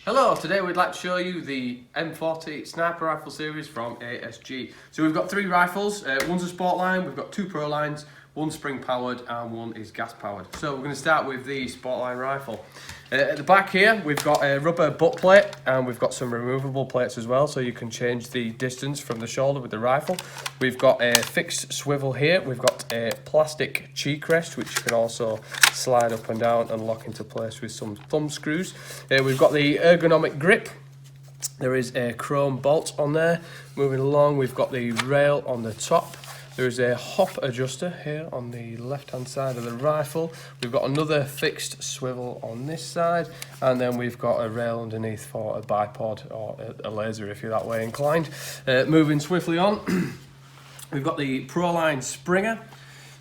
Hello, today we'd like to show you the M40 sniper rifle series from ASG. So we've got 3 rifles, one's a sport line, we've got 2 pro lines, one spring powered and one is gas powered. So we're going to start with the sport line rifle. At the back here we've got a rubber butt plate and we've got some removable plates as well, so you can change the distance from the shoulder with the rifle. We've got a fixed swivel here, we've got a plastic cheek rest which can also slide up and down and lock into place with some thumb screws. We've got the ergonomic grip. There is a chrome bolt on there. Moving along, we've got the rail on the top. There's a hop adjuster here on the left hand side of the rifle. We've got another fixed swivel on this side, and then we've got a rail underneath for a bipod or a laser if you're that way inclined. Moving swiftly on, we've got the Proline Springer.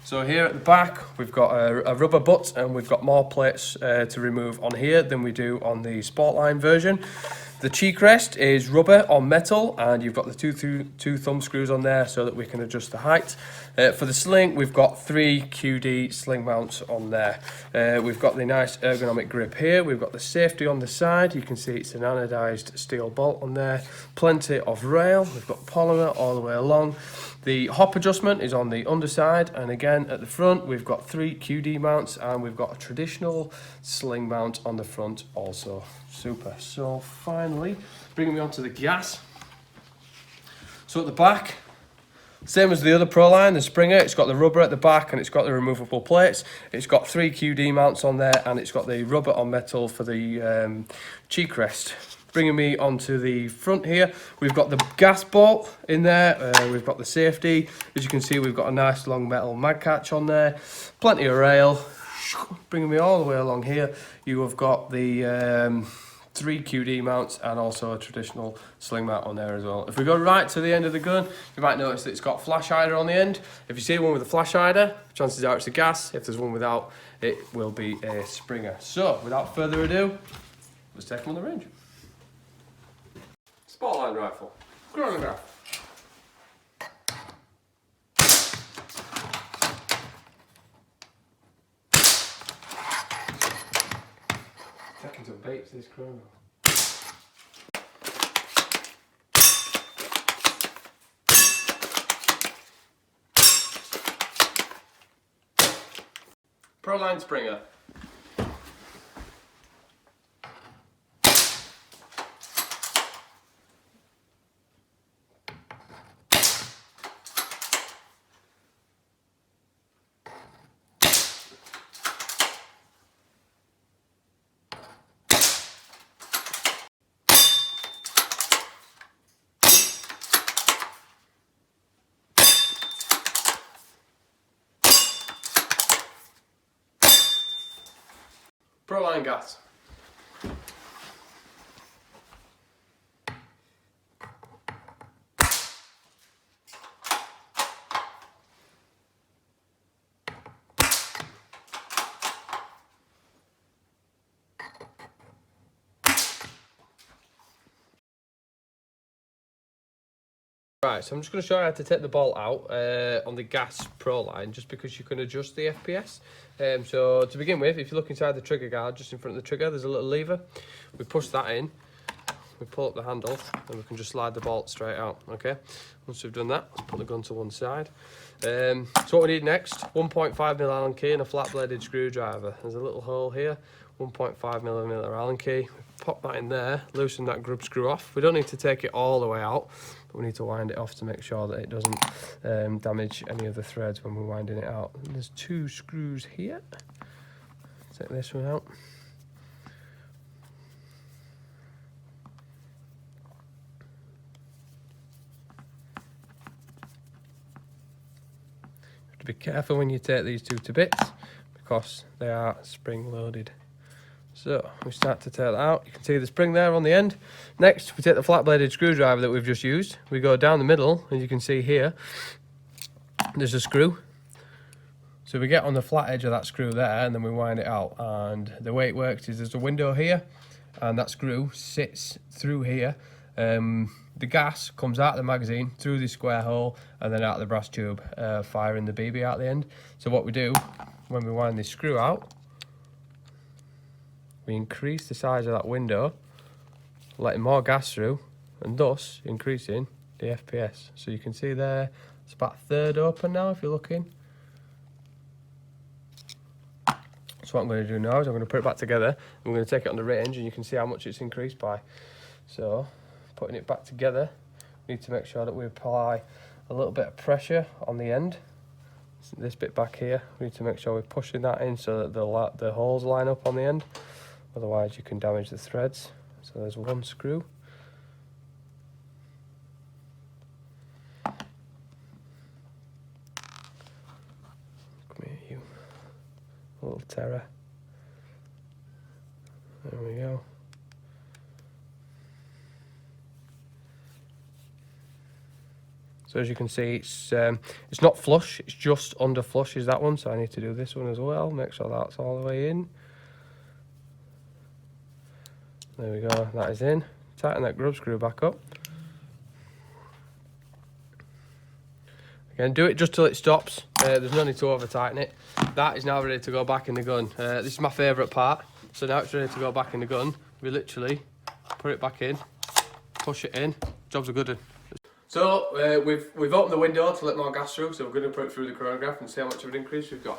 So here at the back we've got a rubber butt and we've got more plates to remove on here than we do on the Sportline version. The cheek rest is rubber on metal and you've got the two thumb screws on there so that we can adjust the height. For the sling we've got 3 QD sling mounts on there. We've got the nice ergonomic grip here, we've got the safety on the side, you can see it's an anodized steel bolt on there, plenty of rail, we've got polymer all the way along. The hop adjustment is on the underside, and again at the front we've got 3 QD mounts and we've got a traditional sling mount on the front also. Super. So finally, bringing me onto the gas. So at the back, same as the other Pro line, the Springer, it's got the rubber at the back and it's got the removable plates. It's got 3 QD mounts on there and it's got the rubber on metal for the cheek rest. Bringing me onto the front here, we've got the gas bolt in there, we've got the safety. As you can see, we've got a nice long metal mag catch on there, plenty of rail. Bringing me all the way along here, you have got the 3 QD mounts and also a traditional sling mount on there as well. If we go right to the end of the gun, you might notice that it's got flash hider on the end. If you see one with a flash hider, chances are it's a gas. If there's one without, it will be a Springer. So without further ado, let's take them on the range. Sportline rifle, chronograph. Taking some baits this chrono. Proline Springer. Proline gas. Right, so I'm just going to show you how to take the bolt out on the gas Pro line, just because you can adjust the FPS. So to begin with, if you look inside the trigger guard, just in front of the trigger, there's a little lever. We push that in, we pull up the handle, and we can just slide the bolt straight out, okay? Once we've done that, let's put the gun to one side. So what we need next, 1.5mm Allen key and a flat-bladed screwdriver. There's a little hole here, 1.5mm Allen key. Pop that in there, loosen that grub screw off. We don't need to take it all the way out, but we need to wind it off to make sure that it doesn't damage any of the threads when we're winding it out. And there's 2 screws here. Take this one out. You have to be careful when you take these 2 to bits because they are spring loaded. So we start to take that out. You can see the spring there on the end. Next, we take the flat-bladed screwdriver that we've just used. We go down the middle, and you can see here, there's a screw. So we get on the flat edge of that screw there, and then we wind it out. And the way it works is there's a window here, and that screw sits through here. The gas comes out of the magazine, through this square hole, and then out of the brass tube, firing the BB out the end. So what we do, when we wind this screw out, we increase the size of that window letting more gas through and thus increasing the FPS. So you can see there, it's about a third open now if you're looking. So what I'm going to do now is I'm going to put it back together. I'm going to take it on the range and you can see how much it's increased by. So putting it back together, we need to make sure that we apply a little bit of pressure on the end. This bit back here, we need to make sure we're pushing that in so that the holes line up on the end. Otherwise you can damage the threads. So there's one screw. Come here, you little terror. There we go. So as you can see, it's not flush, it's just under flush is that one, so I need to do this one as well, make sure that's all the way in. There we go, that is in. Tighten that grub screw back up. Again, do it just till it stops. There's no need to over tighten it. That is now ready to go back in the gun. This is my favourite part. So now it's ready to go back in the gun. We literally put it back in, push it in, job's a good one. So we've opened the window to let more gas through, so we're going to put it through the chronograph and see how much of an increase we've got.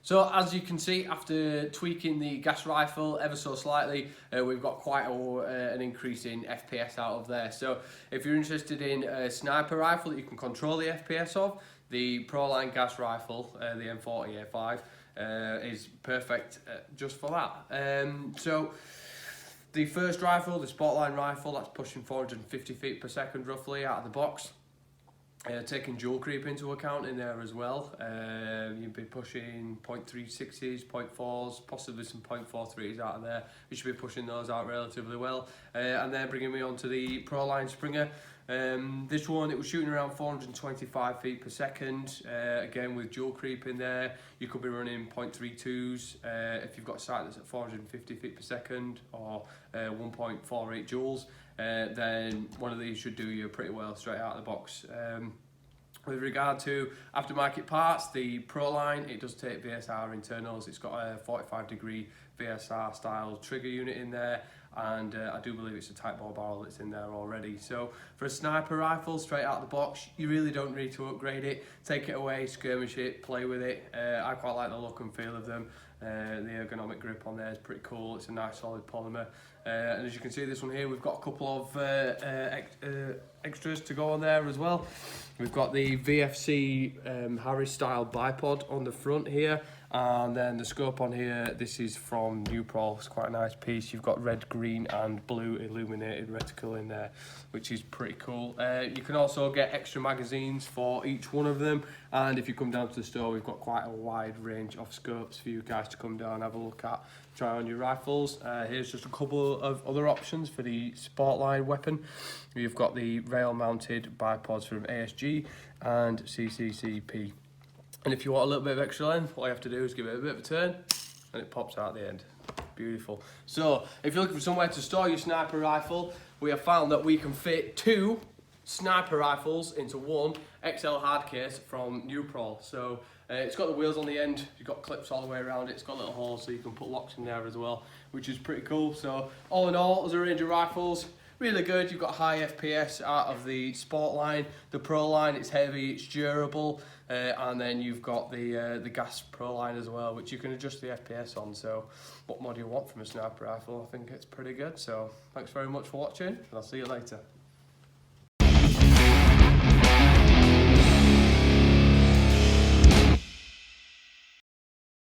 So as you can see, after tweaking the gas rifle ever so slightly, we've got quite an increase in FPS out of there. So if you're interested in a sniper rifle that you can control the FPS of, the Proline gas rifle, the M40 A5, is perfect just for that. So the first rifle, the Sportline rifle, that's pushing 450 feet per second roughly out of the box. Taking dual creep into account in there as well, you'd be pushing 0.36s, 0.4s, possibly some 0.43s out of there. You should be pushing those out relatively well. And then bringing me on to the Proline Springer. This one, it was shooting around 425 feet per second. Again, with dual creep in there, you could be running 0.32s if you've got a sight that's at 450 feet per second, or 1.48 joules. Then one of these should do you pretty well straight out of the box. With regard to aftermarket parts, the Proline, it does take VSR internals. It's got a 45-degree VSR style trigger unit in there, and I do believe it's a tight bore barrel that's in there already. So for a sniper rifle straight out of the box, you really don't need to upgrade it. Take it away, skirmish it, play with it. I quite like the look and feel of them. The ergonomic grip on there is pretty cool. It's a nice solid polymer. And as you can see, this one here, we've got a couple of extras to go on there as well. We've got the VFC Harris style bipod on the front here, and then the scope on here, this is from Newpro. It's quite a nice piece. You've got red, green and blue illuminated reticle in there, which is pretty cool. You can also get extra magazines for each one of them, and if you come down to the store, we've got quite a wide range of scopes for you guys to come down and have a look at, try on your rifles. Here's just a couple of other options for the Sportline weapon. You've got the rail mounted bipods from ASG and CCCP. And if you want a little bit of extra length, all you have to do is give it a bit of a turn and it pops out the end. Beautiful. So if you're looking for somewhere to store your sniper rifle, we have found that we can fit 2 sniper rifles into one XL hard case from Newpro. So it's got the wheels on the end, you've got clips all the way around it, it's got little holes so you can put locks in there as well, which is pretty cool. So all in all, as a range of rifles, really good. You've got high FPS out of the Sportline. The Proline, it's heavy, it's durable, and then you've got the gas Proline as well, which you can adjust the FPS on. So what more do you want from a sniper rifle? I think it's pretty good. So thanks very much for watching, and I'll see you later.